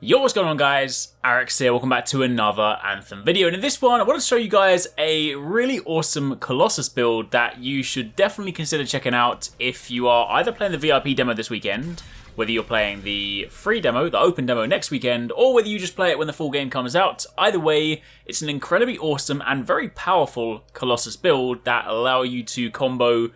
Yo, what's going on guys? Arekkz here, welcome back to another Anthem video, and in this one I want to show you guys a really awesome Colossus build that you should definitely consider checking out if you are either playing the VIP demo this weekend, whether you're playing the free demo, the open demo next weekend, or whether you just play it when the full game comes out. Either way, it's an incredibly awesome and very powerful Colossus build that allow you to combo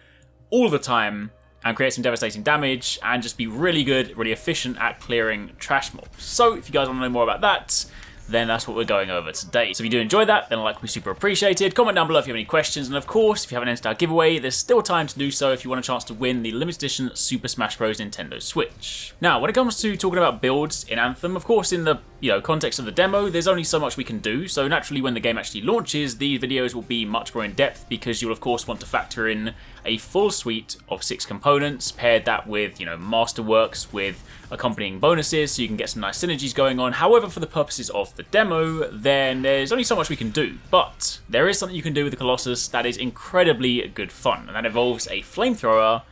all the time and create some devastating damage and just be really good, really efficient at clearing trash mobs. So if you guys want to know more about that, then that's what we're going over today. So if you do enjoy that, then a like would be super appreciated. Comment down below if you have any questions, and of course, if you have an end star giveaway, there's still time to do so if you want a chance to win the limited edition Super Smash Bros. Nintendo Switch. Now, when it comes to talking about builds in Anthem, of course, in the context of the demo, there's only so much we can do. So naturally, when the game actually launches, these videos will be much more in depth because you'll of course want to factor in a full suite of 6 components, paired that with masterworks with accompanying bonuses, so you can get some nice synergies going on. However, for the purposes of the demo, then there's only so much we can do. But there is something you can do with the Colossus that is incredibly good fun, and that involves a Flamethrower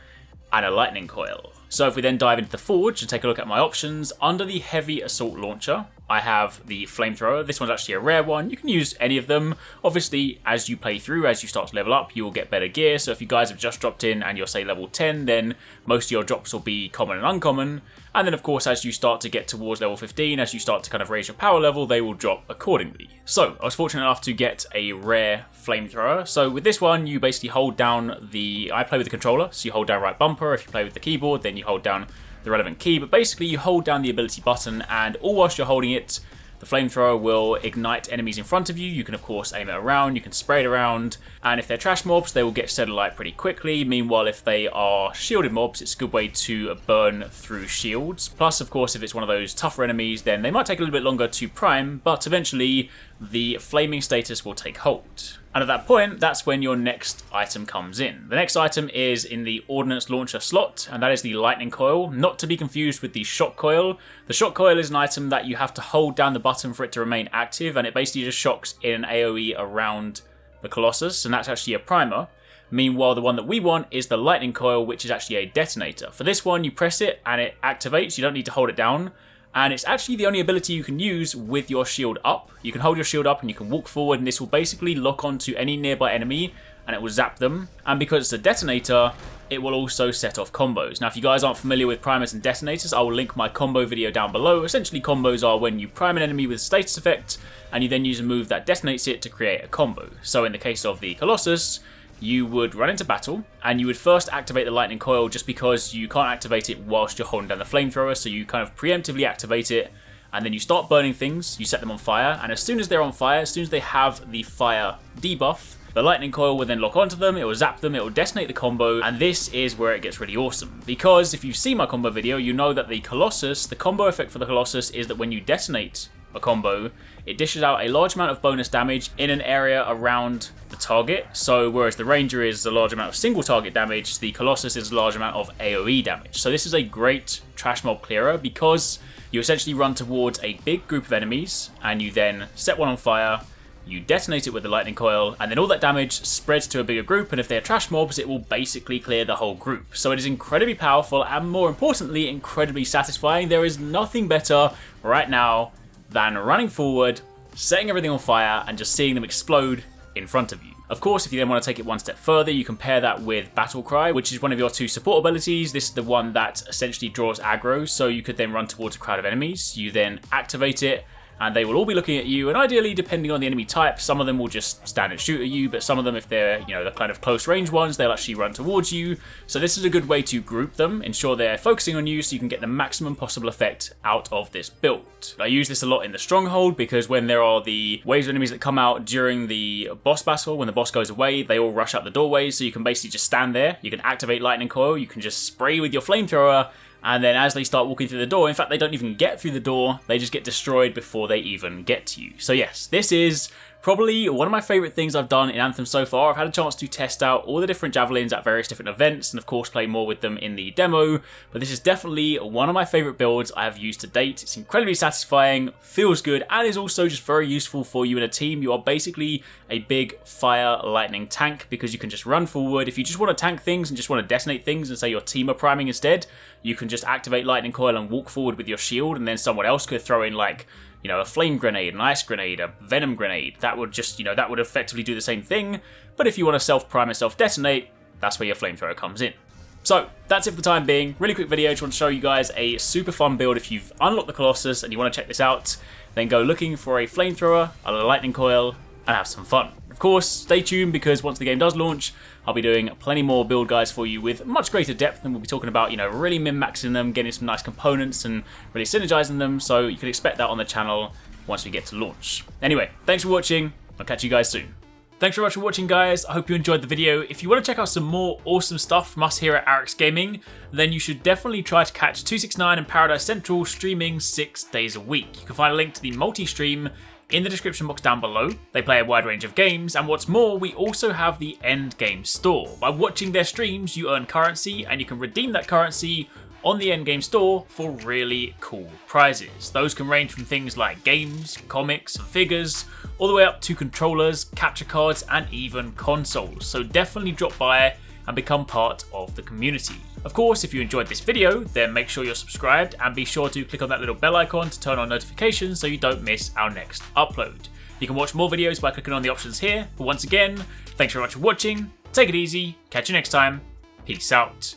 and a Lightning Coil. So if we then dive into the Forge and take a look at my options, under the Heavy Assault Launcher, I have the Flamethrower. This one's actually a rare one. You can use any of them. Obviously, as you play through, as you start to level up, you will get better gear. So if you guys have just dropped in and you're, say, level 10, then most of your drops will be common and uncommon. And then, of course, as you start to get towards level 15, as you start to kind of raise your power level, they will drop accordingly. So I was fortunate enough to get a rare Flamethrower. So with this one, you basically hold down I play with the controller, so you hold down right bumper. If you play with the keyboard, then you hold down the relevant key, but basically you hold down the ability button, and all whilst you're holding it, the Flamethrower will ignite enemies in front of you. You can of course aim it around, you can spray it around, and if they're trash mobs, they will get set alight pretty quickly. Meanwhile, if they are shielded mobs, it's a good way to burn through shields. Plus, of course, if it's one of those tougher enemies, then they might take a little bit longer to prime, but eventually the flaming status will take hold. And at that point, that's when your next item comes in. The next item is in the Ordnance Launcher slot, and that is the Lightning Coil, not to be confused with the Shock Coil. The Shock Coil is an item that you have to hold down the button for it to remain active, and it basically just shocks in an AoE around the Colossus, and that's actually a primer. Meanwhile, the one that we want is the Lightning Coil, which is actually a detonator. For this one, you press it and it activates. You don't need to hold it down. And it's actually the only ability you can use with your shield up. You can hold your shield up and you can walk forward, and this will basically lock onto any nearby enemy and it will zap them. And because it's a detonator, it will also set off combos. Now, if you guys aren't familiar with primers and detonators, I will link my combo video down below. Essentially, combos are when you prime an enemy with a status effect and you then use a move that detonates it to create a combo. So in the case of the Colossus, you would run into battle, and you would first activate the Lightning Coil just because you can't activate it whilst you're holding down the Flamethrower, so you kind of preemptively activate it, and then you start burning things, you set them on fire, and as soon as they're on fire, as soon as they have the fire debuff, the Lightning Coil will then lock onto them, it will zap them, it will detonate the combo, and this is where it gets really awesome. Because if you've seen my combo video, you know that the Colossus, the combo effect for the Colossus is that when you detonate a combo, it dishes out a large amount of bonus damage in an area around the target. So whereas the Ranger is a large amount of single target damage, the Colossus is a large amount of AoE damage. So this is a great trash mob clearer because you essentially run towards a big group of enemies and you then set one on fire, you detonate it with the Lightning Coil, and then all that damage spreads to a bigger group, and if they're trash mobs, it will basically clear the whole group. So it is incredibly powerful and, more importantly, incredibly satisfying. There is nothing better right now than running forward, setting everything on fire, and just seeing them explode in front of you. Of course, if you then want to take it one step further, you can pair that with Battle Cry, which is one of your 2 support abilities. This is the one that essentially draws aggro, so you could then run towards a crowd of enemies. You then activate it, and they will all be looking at you, and ideally, depending on the enemy type, some of them will just stand and shoot at you, but some of them, if they're, the kind of close range ones, they'll actually run towards you. So this is a good way to group them, ensure they're focusing on you so you can get the maximum possible effect out of this build. I use this a lot in the Stronghold because when there are the waves of enemies that come out during the boss battle, when the boss goes away, they all rush out the doorways, so you can basically just stand there, you can activate Lightning Coil, you can just spray with your Flamethrower, and then as they start walking through the door, in fact, they don't even get through the door, they just get destroyed before they even get to you. So yes, this is Probably one of my favourite things I've done in Anthem so far. I've had a chance to test out all the different javelins at various different events and of course play more with them in the demo, but this is definitely one of my favourite builds I have used to date. It's incredibly satisfying, feels good, and is also just very useful for you in a team. You are basically a big fire lightning tank because you can just run forward. If you just want to tank things and just want to detonate things and say your team are priming instead, you can just activate lightning coil and walk forward with your shield, and then someone else could throw in like, you know, a flame grenade, an ice grenade, a venom grenade. That would just, you know, that would effectively do the same thing. But if you want to self-prime and self-detonate, that's where your flamethrower comes in. So that's it for the time being. Really quick video. Just want to show you guys a super fun build. If you've unlocked the Colossus and you want to check this out, then go looking for a flamethrower, a lightning coil, and have some fun. Of course, stay tuned because once the game does launch, I'll be doing plenty more build guides for you with much greater depth, and we'll be talking about, you know, really min-maxing them, getting some nice components and really synergizing them, so you can expect that on the channel once we get to launch. Anyway, thanks for watching. I'll catch you guys soon. Thanks very much for watching, guys. I hope you enjoyed the video. If you want to check out some more awesome stuff from us here at Arekkz Gaming, then you should definitely try to catch 269 and Paradise Central streaming 6 days a week. You can find a link to the multi-stream in the description box down below. They play a wide range of games, and what's more, we also have the end game store. By watching their streams, you earn currency, and you can redeem that currency on the end game store for really cool prizes. Those can range from things like games, comics, and figures, all the way up to controllers, capture cards, and even consoles. So definitely drop by and become part of the community. Of course, if you enjoyed this video, then make sure you're subscribed and be sure to click on that little bell icon to turn on notifications so you don't miss our next upload. You can watch more videos by clicking on the options here, but once again, thanks very much for watching, take it easy, catch you next time, peace out.